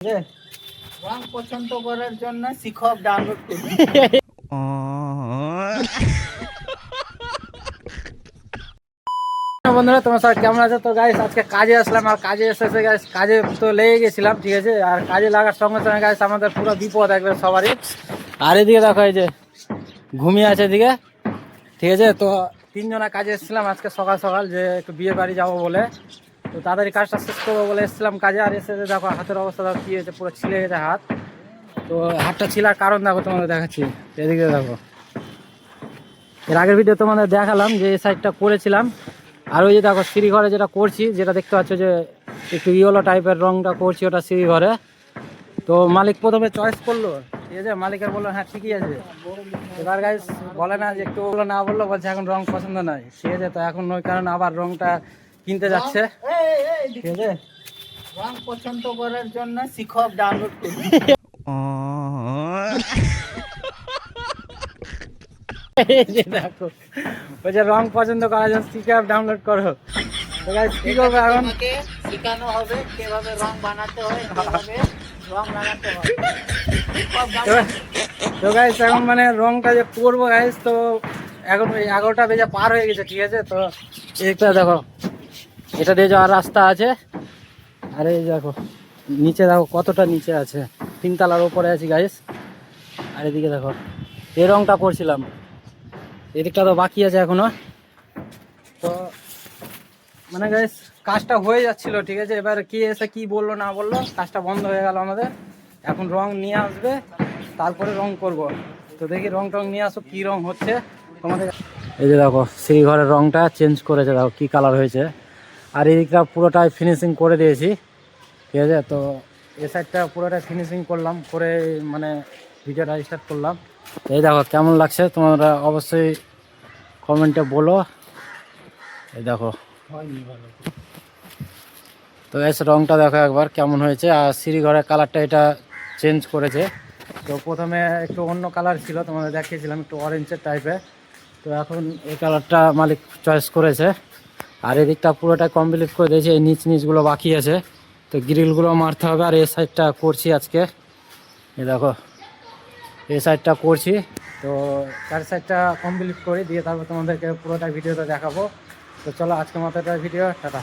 রং পছন্দ করার জন্য শিক্ষক ডাউনলোড করুন। বন্ধুরা তোমার স্যার কেমন আছে? তো গাইস আজকে কাজে আসলাম, আর কাজে এসেছে গাইস, কাজে তো লেগে গেছিলাম, ঠিক আছে। আর কাজে লাগার সঙ্গে সঙ্গে গাইস আমাদের পুরো বিপদ একবার সবারই। আর এদিকে দেখো এই যে ঘুমিয়ে আছে এদিকে, ঠিক আছে। তো তিনজনা কাজে এসেছিলাম আজকে সকাল সকাল, যে একটু বিয়ে বাড়ি যাবো বলে। তো তাড়াতাড়ি কাজটা শেষ করবো বলে এসেছিলাম কাজে। আর এসে দেখো হাতের অবস্থা দেখো কী হয়েছে, পুরো ছিলে গেছে হাত। তো হাতটা ছিলার কারণ দেখো তোমাদের দেখাচ্ছি, এদিকে দেখো। এর আগের ভিডিও তোমাদের দেখালাম যে এই সাইডটা করেছিলাম। আর ওই যে দেখো সিঁড়ি ঘরে যেটা করছি, যেটা দেখতে পাচ্ছ যে একটু ইয়েলো টাইপের রংটা করছি, ওটা সিঁড়ি ঘরে। তো মালিক প্রথমে চয়েস করলো, ঠিক আছে। মালিকের বললো হ্যাঁ ঠিকই আছে। এবার গাইস বলে না যে একটু বললো, না বললো, বলছে এখন রং পছন্দ নয়, ঠিক আছে। তো এখন ওই কারণে আবার রংটা কিনতে যাচ্ছে, ঠিক আছে। রং পছন্দ করার জন্য শিক্ষক ডাউনলোড করুন। দেখো ওই যে রং পছন্দ করার জন্য শিক্ষক ডাউনলোড করো। তো গাইস কি করবে এখন, শেখানো হবে কিভাবে রং বানাতে হয়, কিভাবে রং লাগাতে হয়। তো গাইস এখন মানে রংটা যে করবো গাইস, তো এখন ওই 11টা বেজে পার হয়ে গেছে, ঠিক আছে। তো এটা দেখো, এটা দিয়ে যাওয়ার রাস্তা আছে। আর এই দেখো নিচে দেখো কতটা নিচে আছে, 3 তলার উপরে আছি গাইস। আর এদিকে দেখো এই রংটা করছিলাম, এদিকটা তো বাকি আছে এখনো। তো মানে গাইস কাজটা হয়ে যাচ্ছিল, ঠিক আছে। এবার কি এসে কি বললো না বললো, কাজটা বন্ধ হয়ে গেল আমাদের। এখন রং নিয়ে আসবে, তারপরে রং করব। তো দেখি রং টং নিয়ে আসো, কি রং হচ্ছে তোমাদের। এই যে দেখো সেই ঘরের রংটা চেঞ্জ করেছে, দেখো কি কালার হয়েছে। আর এই দিকটা পুরোটাই ফিনিশিং করে দিয়েছি, ঠিক আছে। তো এই সাইডটা পুরোটাই ফিনিশিং করলাম, করে মানে ভিডিওটা স্টার্ট করলাম। এই দেখো কেমন লাগছে তোমরা অবশ্যই কমেন্টে বলো। এই দেখো তো এসে রংটা দেখো একবার কেমন হয়েছে। আর সিঁড়ি ঘরের কালারটা এটা চেঞ্জ করেছে। তো প্রথমে একটু অন্য কালার ছিল, তোমাদের দেখিয়েছিলাম একটু অরেঞ্জের টাইপের। তো এখন এই কালারটা মালিক চয়েস করেছে। আর এদিকটা পুরোটা কমপ্লিট করে দিয়েছে, এই নিচগুলো বাকি আছে। তো গ্রিলগুলো মারতে হবে। আর এই সাইডটা করছি আজকে, এই দেখো এই সাইডটা করছি। তো চার সাইডটা কমপ্লিট করে দিয়ে তারপর তোমাদেরকে পুরোটা ভিডিওটা দেখাবো। তো চলো আজকের মতো একটা ভিডিও, টাটা।